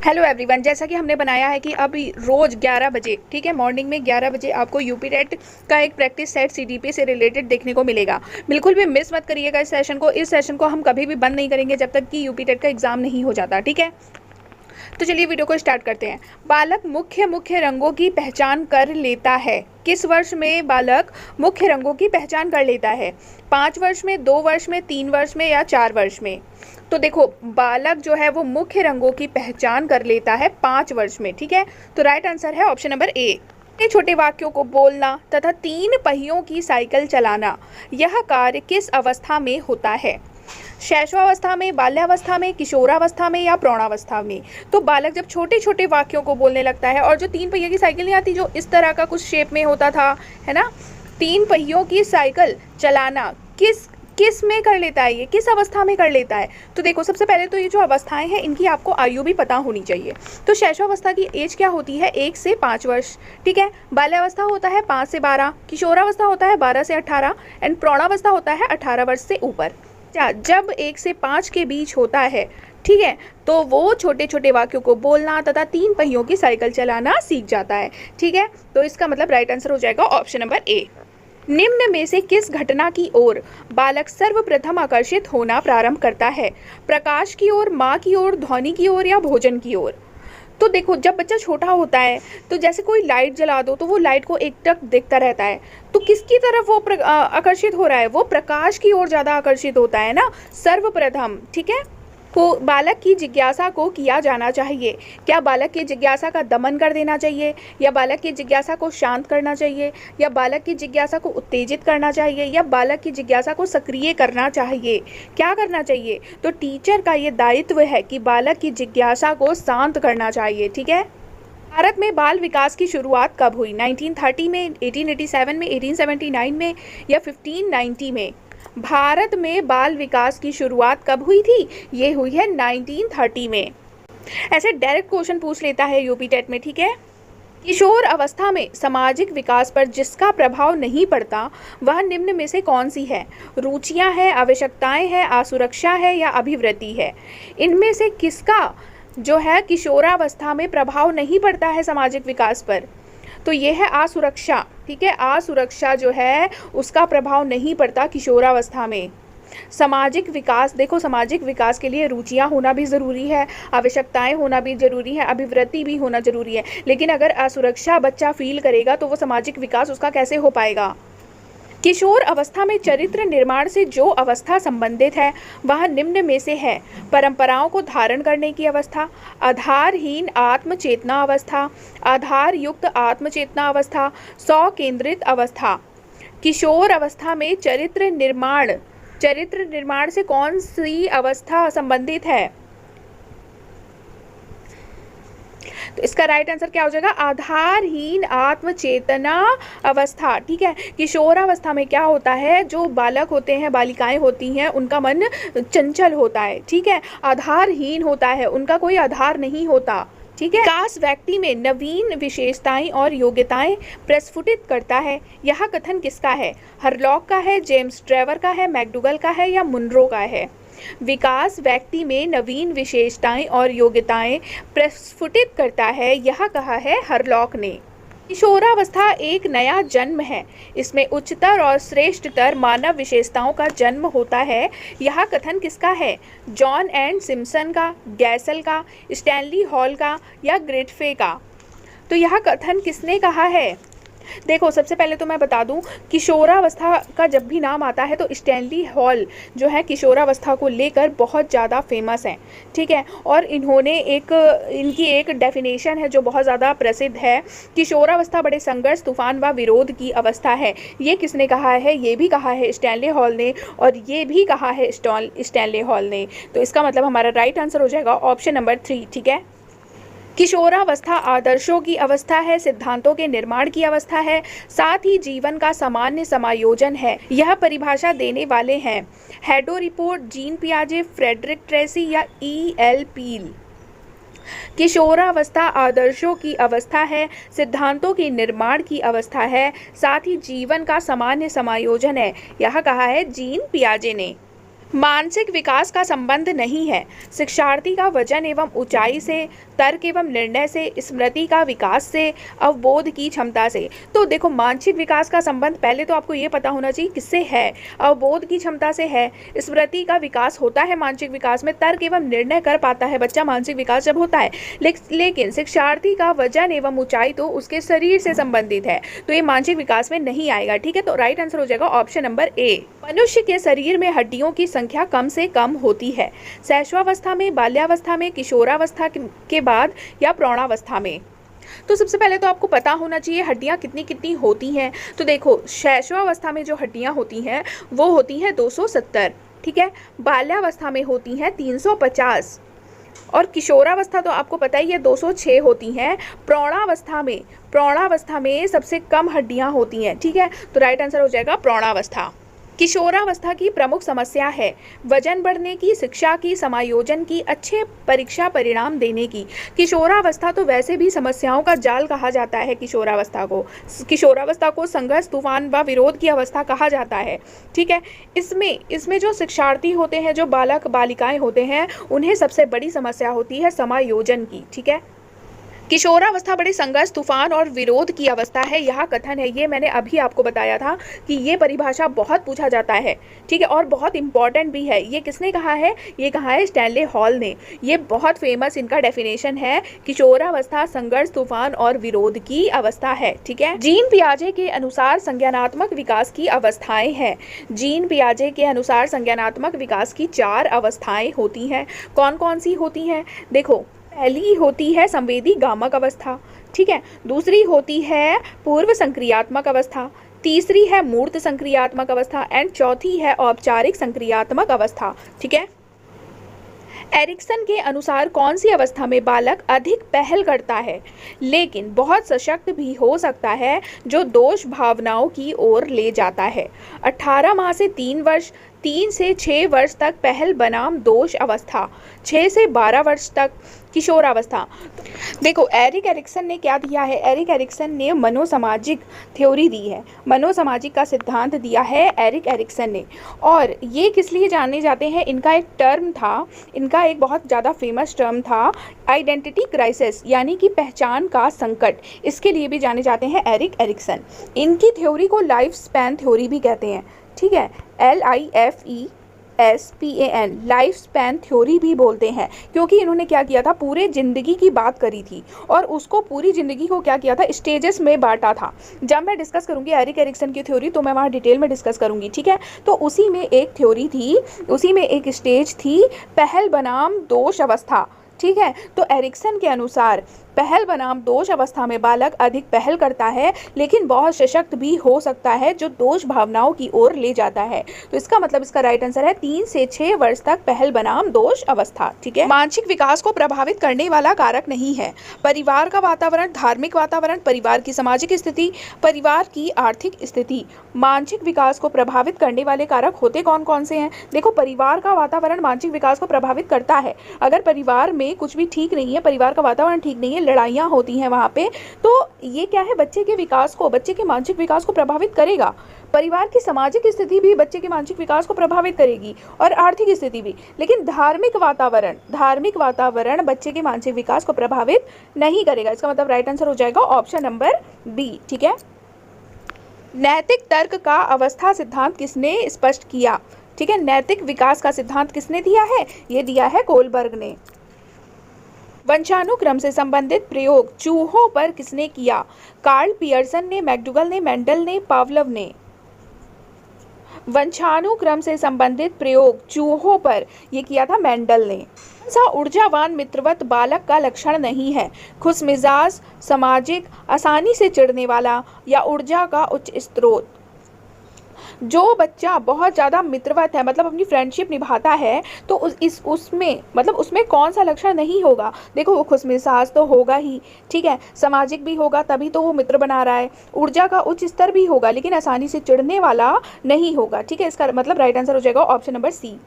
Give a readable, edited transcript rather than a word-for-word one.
Hello everyone, जैसा कि हमने बनाया है कि अब रोज़ 11 बजे, ठीक है, मॉर्निंग में 11 बजे आपको यूपी टेट का एक प्रैक्टिस सेट सीडीपी से रिलेटेड देखने को मिलेगा। बिल्कुल भी मिस मत करिएगा इस सेशन को। इस सेशन को हम कभी भी बंद नहीं करेंगे जब तक कि यूपी टेट का एग्ज़ाम नहीं हो जाता, ठीक है। तो चलिए वीडियो को स्टार्ट करते हैं। बालक मुख्य मुख्य रंगों की पहचान कर लेता है। किस वर्ष में बालक मुख्य रंगों की पहचान कर लेता है? 5 वर्ष में, 2 वर्ष में, 3 वर्ष में या 4 वर्ष में? तो देखो, बालक जो है वो मुख्य रंगों की पहचान कर लेता है 5 वर्ष में, ठीक है। तो राइट आंसर है ऑप्शन नंबर ए। छोटे छोटे वाक्यों को बोलना तथा 3 पहियों की साइकिल चलाना, यह कार्य किस अवस्था में होता है? शैशवावस्था में, बाल्यावस्था में, किशोरावस्था में या प्रौढ़ावस्था में? तो बालक जब छोटे छोटे वाक्यों को बोलने लगता है, और जो 3 पहिए की साइकिल नहीं आती जो इस तरह का कुछ शेप में होता था, है ना, 3 पहियों की साइकिल चलाना किस में कर लेता है, ये किस अवस्था में कर लेता है? तो देखो, सबसे पहले तो ये जो अवस्थाएं हैं इनकी आपको आयु भी पता होनी चाहिए। तो शैशवावस्था की एज क्या होती है? 1 से 5 वर्ष, ठीक है। बाल्यावस्था होता है 5 से 12, किशोरावस्था होता है 12 से 18 एंड प्रौढ़ावस्था होता है 18 वर्ष से ऊपर। जब 1 से 5 के बीच होता है, ठीक है, तो वो छोटे छोटे वाक्यों को बोलना तथा 3 पहियों की साइकिल चलाना सीख जाता है, ठीक है। तो इसका मतलब राइट आंसर हो जाएगा ऑप्शन नंबर ए। निम्न में से किस घटना की ओर बालक सर्वप्रथम आकर्षित होना प्रारंभ करता है? प्रकाश की ओर, माँ की ओर, ध्वनि की ओर या भोजन की ओर? तो देखो, जब बच्चा छोटा होता है तो जैसे कोई लाइट जला दो तो वो लाइट को एकटक देखता रहता है, तो किसकी तरफ वो आकर्षित हो रहा है? वो प्रकाश की ओर ज़्यादा आकर्षित होता है ना, सर्वप्रथम, ठीक है। को बालक की जिज्ञासा को किया जाना चाहिए। क्या बालक की जिज्ञासा का दमन कर देना चाहिए, या बालक की जिज्ञासा को शांत करना चाहिए, या बालक की जिज्ञासा को उत्तेजित करना चाहिए, या बालक की जिज्ञासा को सक्रिय करना चाहिए? क्या करना चाहिए? तो टीचर का ये दायित्व है कि बालक की जिज्ञासा को शांत करना चाहिए, ठीक है। भारत में बाल विकास की शुरुआत कब हुई? 1930 में, 1887 में, 1879 में या 1590 में? भारत में बाल विकास की शुरुआत कब हुई थी? ये हुई है 1930 में। ऐसे डायरेक्ट क्वेश्चन पूछ लेता है यूपी टेट में, ठीक है। किशोर अवस्था में सामाजिक विकास पर जिसका प्रभाव नहीं पड़ता वह निम्न में से कौन सी है? रुचियां हैं, आवश्यकताएं हैं, असुरक्षा है या अभिवृत्ति है? इनमें से किसका जो है किशोरावस्था में प्रभाव नहीं पड़ता है सामाजिक विकास पर? तो ये है असुरक्षा, ठीक है। असुरक्षा जो है उसका प्रभाव नहीं पड़ता किशोरावस्था में। सामाजिक विकास, देखो, सामाजिक विकास के लिए रुचियां होना भी ज़रूरी है, आवश्यकताएं होना भी ज़रूरी है, अभिवृत्ति भी होना ज़रूरी है। लेकिन अगर असुरक्षा बच्चा फील करेगा तो वो सामाजिक विकास उसका कैसे हो पाएगा? किशोर अवस्था में चरित्र निर्माण से जो अवस्था संबंधित है वह निम्न में से है? परंपराओं को धारण करने की अवस्था, आधारहीन आत्मचेतना अवस्था, आधार युक्त आत्मचेतना अवस्था, स्व केंद्रित अवस्था। किशोर अवस्था में चरित्र निर्माण से कौन सी अवस्था संबंधित है? तो इसका राइट आंसर क्या हो जाएगा? आधारहीन आत्मचेतना अवस्था, ठीक है। किशोरावस्था में क्या होता है, जो बालक होते हैं, बालिकाएं होती हैं, उनका मन चंचल होता है, ठीक है, आधारहीन होता है, उनका कोई आधार नहीं होता, ठीक है। विकास व्यक्ति में नवीन विशेषताएं और योग्यताएं प्रस्फुटित करता है, यह कथन किसका है? हरलॉक का है, जेम्स ट्रेवर का है, मैकडूगल का है या मुनरो का है? विकास व्यक्ति में नवीन विशेषताएं और योग्यताएं प्रस्फुटित करता है, यह कहा है हरलॉक ने। किशोरावस्था एक नया जन्म है, इसमें उच्चतर और श्रेष्ठतर मानव विशेषताओं का जन्म होता है, यह कथन किसका है? जॉन एंड सिम्पसन का, गैसल का, स्टैनली हॉल का या ग्रिटफे का? तो यह कथन किसने कहा है? देखो, सबसे पहले तो मैं बता दूं, किशोरावस्था का जब भी नाम आता है तो स्टैनली हॉल जो है किशोरावस्था को लेकर बहुत ज़्यादा फेमस है, ठीक है। और इन्होंने इनकी एक डेफिनेशन है जो बहुत ज़्यादा प्रसिद्ध है। किशोरावस्था बड़े संघर्ष, तूफान व विरोध की अवस्था है। ये किसने कहा है? ये भी कहा है स्टैनली हॉल ने, और ये भी कहा है स्टैनली हॉल ने। तो इसका मतलब हमारा राइट आंसर हो जाएगा ऑप्शन नंबर 3, ठीक है। किशोरावस्था आदर्शों की अवस्था है, सिद्धांतों के निर्माण की अवस्था है, साथ ही जीवन का सामान्य समायोजन है। यह परिभाषा देने वाले हैं हेडो रिपोर्ट, जीन पियाजे, फ्रेडरिक ट्रेसी या E.L. पील। किशोरावस्था आदर्शों की अवस्था है, सिद्धांतों के निर्माण की अवस्था है, साथ ही जीवन का सामान्य समायोजन है। यह कहा है जीन पियाजे ने। मानसिक विकास का संबंध नहीं है। शिक्षार्थी का वजन एवं ऊंचाई से, तर्क एवं निर्णय से, स्मृति का विकास से, अवबोध की क्षमता से। तो देखो, मानसिक विकास का संबंध पहले तो आपको ये पता होना चाहिए किससे है। अवबोध की क्षमता से है, स्मृति का विकास होता है मानसिक विकास में, तर्क एवं निर्णय कर पाता है बच्चा मानसिक विकास जब होता है। लेकिन शिक्षार्थी का वजन एवं ऊंचाई तो उसके शरीर से संबंधित है, तो ये मानसिक विकास में नहीं आएगा। ठीक है, तो राइट आंसर हो जाएगा ऑप्शन नंबर ए। मनुष्य के शरीर में हड्डियों की संख्या कम से कम होती है। शैशवावस्था में, बाल्यावस्था में, किशोरावस्था के बाद या प्रौढ़ावस्था में। तो सबसे पहले तो आपको पता होना चाहिए हड्डियां कितनी कितनी होती हैं। तो देखो, शैशवावस्था में जो हड्डियां होती हैं वो होती हैं 270। ठीक है, बाल्यावस्था में होती हैं 350 और किशोरावस्था तो आपको पता ही है 206 होती हैं। प्रौढ़ावस्था में सबसे कम हड्डियां होती हैं। ठीक है, तो राइट आंसर हो जाएगा प्रौढ़ावस्था। किशोरावस्था की प्रमुख समस्या है वजन बढ़ने की, शिक्षा की, समायोजन की, अच्छे परीक्षा परिणाम देने की। किशोरावस्था तो वैसे भी समस्याओं का जाल कहा जाता है। किशोरावस्था को संघर्ष, तूफान व विरोध की अवस्था कहा जाता है। ठीक है, इसमें जो शिक्षार्थी होते हैं, जो बालक बालिकाएं होते हैं, उन्हें सबसे बड़ी समस्या होती है समायोजन की। ठीक है, किशोरावस्था बड़े संघर्ष, तूफान और विरोध की अवस्था है, यह कथन है। ये मैंने अभी आपको बताया था कि ये परिभाषा बहुत पूछा जाता है। ठीक है, और बहुत इंपॉर्टेंट भी है। ये किसने कहा है? ये कहा है स्टैनले हॉल ने। ये बहुत फेमस इनका डेफिनेशन है। किशोरावस्था संघर्ष, तूफान और विरोध की अवस्था है। ठीक है, जीन पियाजे के अनुसार संज्ञानात्मक विकास की अवस्थाएं हैं। जीन पियाजे के अनुसार संज्ञानात्मक विकास की 4 अवस्थाएं होती हैं। कौन कौन सी होती हैं? देखो, पहली होती है संवेदी गामक अवस्था। ठीक है, दूसरी होती है पूर्व संक्रियात्मक अवस्था, तीसरी है मूर्त संक्रियात्मक अवस्था एंड चौथी है औपचारिक संक्रियात्मक अवस्था। ठीक है, एरिक्सन के अनुसार कौन सी अवस्था में बालक अधिक पहल करता है लेकिन बहुत सशक्त भी हो सकता है, जो दोष भावनाओं की ओर ले जाता है? 18 माह से 3 वर्ष, 3 से 6 वर्ष तक पहल बनाम दोष अवस्था, 6 से 12 वर्ष तक किशोरावस्था। देखो, एरिक एरिक्सन ने क्या दिया है? एरिक एरिक्सन ने मनोसामाजिक थ्योरी दी है, मनोसामाजिक का सिद्धांत दिया है एरिक एरिक्सन ने। और ये किस लिए जाने जाते हैं? इनका एक टर्म था, इनका एक बहुत ज़्यादा फेमस टर्म था, आइडेंटिटी क्राइसिस, यानी कि पहचान का संकट। इसके लिए भी जाने जाते हैं एरिक एरिक्सन। इनकी थ्योरी को लाइफ स्पैन थ्योरी भी कहते हैं। ठीक है, LIFESPAN, लाइफ स्पैन थ्योरी भी बोलते हैं, क्योंकि इन्होंने क्या किया था? पूरे ज़िंदगी की बात करी थी और उसको पूरी ज़िंदगी को क्या किया था? स्टेजेस में बांटा था। जब मैं डिस्कस करूंगी एरिक एरिक्सन की थ्योरी तो मैं वहाँ डिटेल में डिस्कस करूंगी। ठीक है, तो उसी में एक थ्योरी थी, उसी में एक स्टेज थी पहल बनाम दोष अवस्था। ठीक है, तो एरिक्सन के अनुसार पहल बनाम दोष अवस्था में बालक अधिक पहल करता है लेकिन बहुत सशक्त भी हो सकता है, जो दोष भावनाओं की ओर ले जाता है। तो इसका मतलब इसका राइट आंसर है 3 से 6 वर्ष तक पहल बनाम दोष अवस्था। ठीक है, मानसिक विकास को प्रभावित करने वाला कारक नहीं है परिवार का वातावरण, धार्मिक वातावरण, परिवार की सामाजिक स्थिति, परिवार की आर्थिक स्थिति। मानसिक विकास को प्रभावित करने वाले कारक होते कौन कौन से हैं? देखो, परिवार का वातावरण मानसिक विकास को प्रभावित करता है। अगर परिवार में कुछ भी ठीक नहीं है, परिवार का वातावरण ठीक नहीं है, लड़ाइयाँ होती हैं वहाँ पे, तो ये क्या है? बच्चे के विकास को, बच्चे के मानसिक विकास को प्रभावित करेगा। परिवार की सामाजिक स्थिति भी बच्चे के मानसिक विकास को प्रभावित करेगी और आर्थिक स्थिति भी। लेकिन धार्मिक वातावरण बच्चे के मानसिक विकास को प्रभावित नहीं करेगा। इसका मतलब राइट आंसर हो जाएगा ऑप्शन नंबर बी। ठीक है, नैतिक तर्क का अवस्था सिद्धांत किसने स्पष्ट किया? ठीक है, नैतिक विकास का सिद्धांत किसने दिया है? ये दिया है कोलबर्ग ने। वंशानुक्रम से संबंधित प्रयोग चूहों पर किसने किया? कार्ल पियर्सन ने, मैकडूगल ने, मेंडल ने, पावलव ने। वंशानुक्रम से संबंधित प्रयोग चूहों पर ये किया था मेंडल ने। सा ऊर्जावान मित्रवत बालक का लक्षण नहीं है? खुशमिजाज, सामाजिक, आसानी से चिढ़ने वाला या ऊर्जा का उच्च स्रोत। जो बच्चा बहुत ज़्यादा मित्रवत है, मतलब अपनी फ्रेंडशिप निभाता है, तो उसमें कौन सा लक्षण नहीं होगा? देखो, वो खुशमिजाज तो होगा ही, ठीक है, सामाजिक भी होगा, तभी तो वो मित्र बना रहा है, ऊर्जा का उच्च स्तर भी होगा, लेकिन आसानी से चिढ़ने वाला नहीं होगा। ठीक है, इसका मतलब राइट आंसर हो जाएगा ऑप्शन नंबर सी।